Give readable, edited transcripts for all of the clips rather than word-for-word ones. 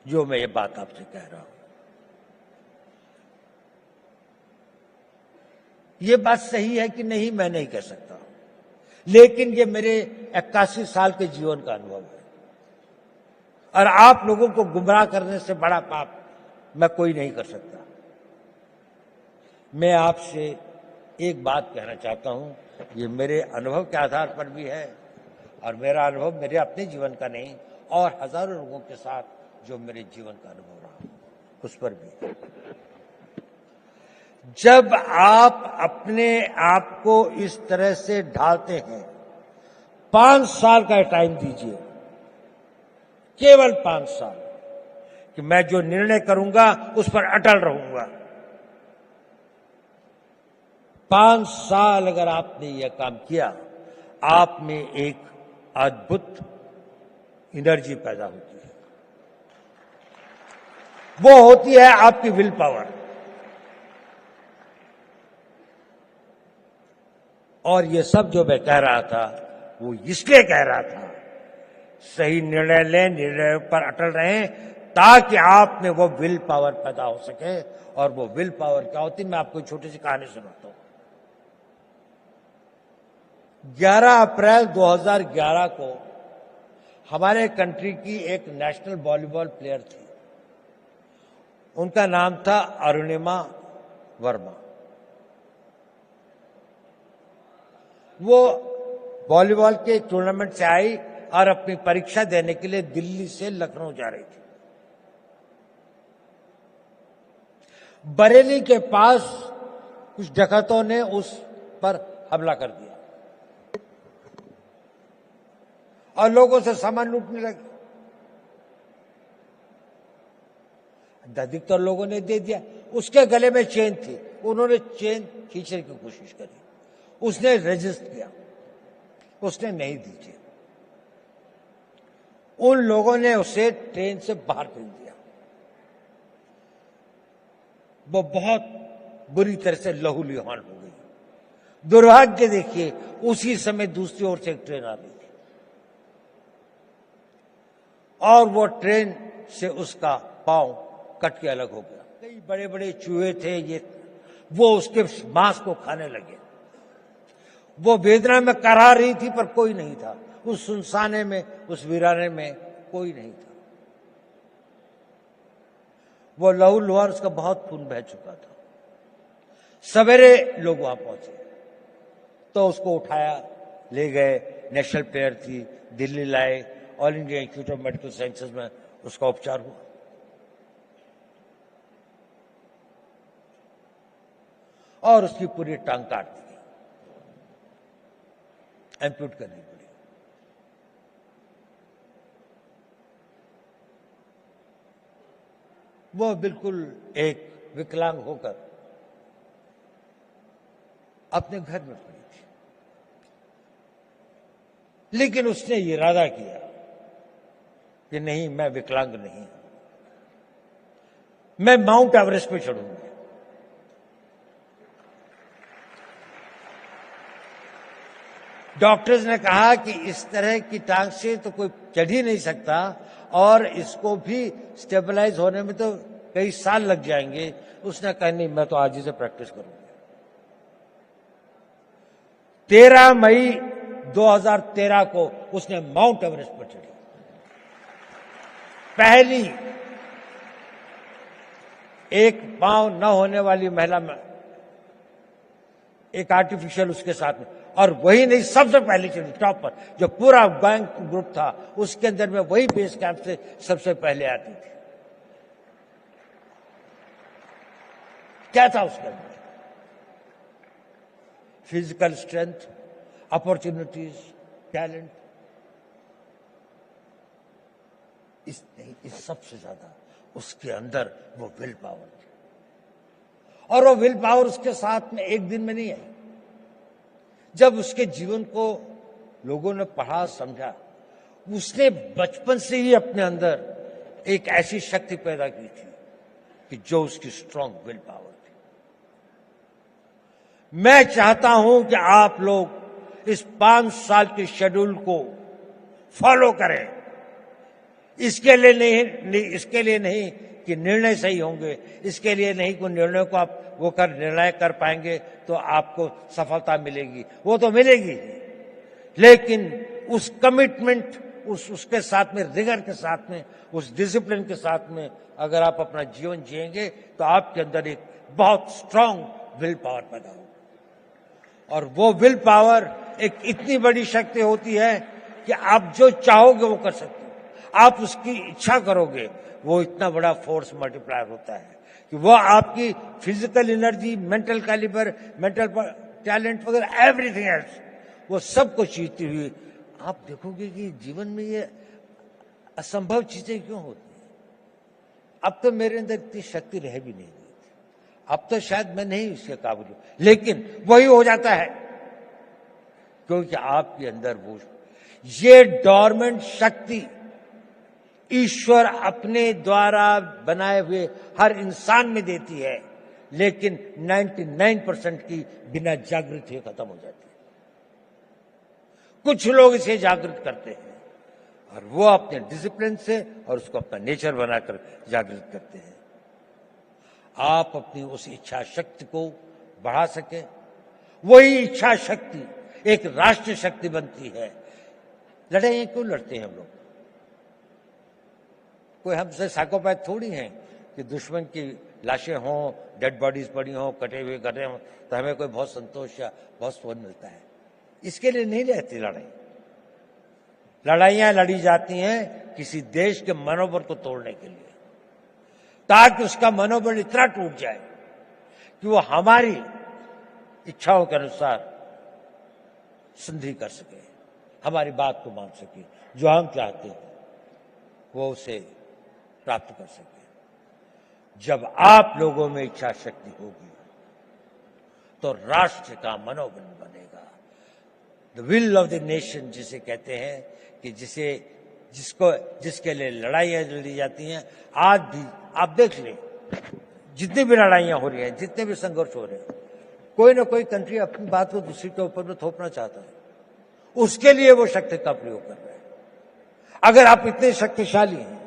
जो मैं ये बात आपसे कह रहा हूं। ये बात सही है कि नहीं, मैं नहीं कह सकता, लेकिन ये मेरे 81 साल के जीवन का अनुभव है। और आप लोगों को गुमराह करने से बड़ा पाप मैं कोई नहीं कर सकता। मैं आपसे एक बात कहना चाहता हूं, ये मेरे अनुभव के आधार पर भी है, और मेरा अनुभव मेरे अपने जीवन का नहीं, और हजारों लोगों के साथ जो मेरे जीवन का अनुभव रहा उस पर भी। जब आप अपने आप को इस तरह से ढालते हैं, 5 साल का टाइम दीजिए, केवल 5 साल, कि मैं जो निर्णय करूंगा उस पर अटल रहूंगा। 5 साल अगर आपने यह काम किया, आप में एक अद्भुत एनर्जी पैदा होती है। वो होती है आपकी विल पावर। और ये सब जो मैं कह रहा था वो इसलिए कह रहा था, सही निर्णय लें, निर्णय पर अटल रहें, ताकि आप में वो विल पावर पैदा हो सके। और वो विल पावर क्या होती है, मैं आपको छोटी सी कहानी सुनाता हूं। 11 अप्रैल 2011 को हमारे कंट्री की एक नेशनल वॉलीबॉल प्लेयर थी, उनका नाम था अरुणिमा वर्मा। वो वॉलीबॉल के एक टूर्नामेंट से आई और अपनी परीक्षा देने के लिए दिल्ली से लखनऊ जा रही थी। बरेली के पास कुछ डकैतों ने उस पर हमला कर दिया और लोगों से सामान लूटने लगे। अधिकतर लोगों ने दे दिया। उसके गले में चेन थी, उन्होंने चेन खींचने की कोशिश करी, उसने रेजिस्ट किया, उसने नहीं दी चेन। उन लोगों ने उसे ट्रेन से बाहर फेंक दिया। वो बहुत बुरी तरह से लहूलुहान हो गई। दुर्भाग्य देखिए, उसी समय दूसरी ओर से एक ट्रेन आ रही थी और वो ट्रेन से उसका पांव कट के अलग हो गया। कई बड़े बड़े चूहे थे ये, वो उसके मांस को खाने लगे। वो वेदना में कराह रही थी पर कोई नहीं था। उस सुनसाने में, उस वीराने में कोई नहीं था। वो लहूलुहान, उसका बहुत खून बह चुका था। सवेरे लोग वहां पहुंचे तो उसको उठाया, ले गए। नेशनल प्लेयर थी, दिल्ली लाए, all India institute of medical sciences में उसका उपचार हुआ। और उसकी पूरी टांग काट दी, एम्प्यूट करनी पड़ी। वो बिल्कुल एक विकलांग होकर अपने घर में पड़ी थी, लेकिन उसने ये इरादा किया कि नहीं, मैं विकलांग नहीं, मैं माउंट एवरेस्ट पे चढ़ूंगी। डॉक्टर्स ने कहा कि इस तरह की टांग से तो कोई चढ़ ही नहीं सकता और इसको भी स्टेबलाइज होने में तो कई साल लग जाएंगे। उसने कहा नहीं, मैं तो आज ही से प्रैक्टिस करूंगा। 13 मई 2013 को उसने माउंट एवरेस्ट पर चढ़ी। पहली एक पांव न होने वाली महिला में, एक आर्टिफिशियल उसके साथ में, और वही नहीं, सबसे पहले चढ़ी टॉप पर। जो पूरा गैंग ग्रुप था उसके अंदर में वही बेस कैंप से सबसे पहले आती थी। क्या था उसके अंदर? Physical strength, opportunities, talent. इस सबसे ज्यादा उसके अंदर वो विल पावर थी। और वो विल पावर उसके साथ में एक दिन में नहीं आई। जब उसके जीवन को लोगों ने पढ़ा, समझा, उसने बचपन से ही अपने अंदर एक ऐसी शक्ति पैदा की थी कि जो उसकी स्ट्रांग विल पावर थी। मैं चाहता हूं कि आप लोग इस 5 साल के शेड्यूल को फॉलो करें, इसके लिए नहीं कि निर्णय सही होंगे, इसके लिए नहीं कि निर्णय को आप निर्णय कर पाएंगे तो आपको सफलता मिलेगी, वो तो मिलेगी, लेकिन उस कमिटमेंट, उसके साथ में, रिगर के साथ में, उस डिसिप्लिन के साथ में अगर आप अपना जीवन जिएंगे तो आपके अंदर एक बहुत स्ट्रांग विल पावर पैदा होगा। और वो विल पावर एक इतनी बड़ी शक्ति होती है कि आप जो चाहोगे वो कर सकते हो। आप उसकी इच्छा करोगे, वो इतना बड़ा फोर्स मल्टीप्लायर होता है कि वो आपकी physical energy, mental calibre, mental talent वगैरह एवरीथिंग एल्स, वो सब कुछ जीतती हुई आप देखोगे कि जीवन में ये असंभव चीजें क्यों होती हैं। अब तो मेरे अंदर इतनी शक्ति रह भी नहीं गई, अब तो शायद मैं नहीं इसके काबिल हूं, लेकिन वही हो जाता है क्योंकि आपके अंदर वो ये डोरमेंट शक्ति ईश्वर अपने द्वारा बनाए हुए हर इंसान में देती है, लेकिन 99% की बिना जागृत हुए खत्म हो जाती है। कुछ लोग इसे जागृत करते हैं और वो अपने डिसिप्लिन से और उसको अपना नेचर बनाकर जागृत करते हैं। आप अपनी उस इच्छा शक्ति को बढ़ा सके, वही इच्छा शक्ति एक राष्ट्र शक्ति बनती है। लड़ाइयां क्यों लड़ते हैं हम लोग? कोई हमसे साइकोपैथ थोड़ी हैं कि दुश्मन की लाशें हों, डेड बॉडीज पड़ी हों, कटे हुए कटे हों तो हमें कोई बहुत संतोष या बहुत सुकून मिलता है। इसके लिए नहीं रहती लड़ाई। लड़ाइयां लड़ी जाती हैं किसी देश के मनोबल को तोड़ने के लिए, ताकि उसका मनोबल इतना टूट जाए कि वो हमारी इच्छाओं के अनुसार संधि कर सके, हमारी बात को मान सके, जो हम चाहते हैं वो उसे प्राप्त कर सके। जब आप लोगों में इच्छा शक्ति होगी तो राष्ट्र का मनोबल बनेगा। The will of the nation जिसे कहते हैं कि जिसके लिए लड़ाइयां लड़ी जाती हैं। आज भी आप देख लें, जितनी भी लड़ाइयां हो रही हैं, जितने भी संघर्ष हो रहे हैं, कोई ना कोई कंट्री अपनी बात को दूसरी के ऊपर में थोपना चाहता है, उसके लिए वो शक्ति का प्रयोग कर रहे हैं। अगर आप इतने शक्तिशाली हैं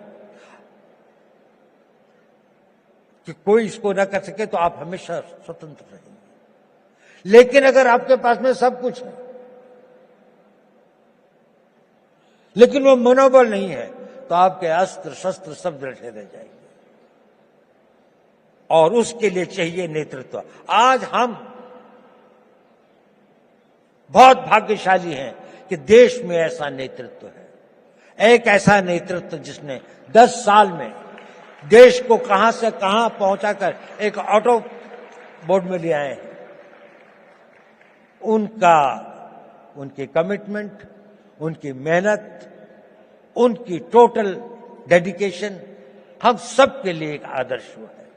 कि कोई इसको ना कर सके तो आप हमेशा स्वतंत्र रहेंगे। लेकिन अगर आपके पास में सब कुछ है लेकिन वो मनोबल नहीं है तो आपके अस्त्र शस्त्र सब रखे रह जाएंगे, और उसके लिए चाहिए नेतृत्व। आज हम बहुत भाग्यशाली हैं कि देश में ऐसा नेतृत्व है, एक ऐसा नेतृत्व जिसने 10 साल में देश को कहां से कहां पहुंचाकर एक ऑटो बोर्ड में ले आए हैं। उनकी कमिटमेंट, उनकी मेहनत, उनकी टोटल डेडिकेशन हम सब के लिए एक आदर्श है।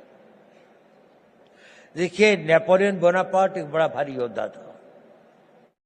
देखिए, नेपोलियन बोनापार्ट एक बड़ा भारी योद्धा था।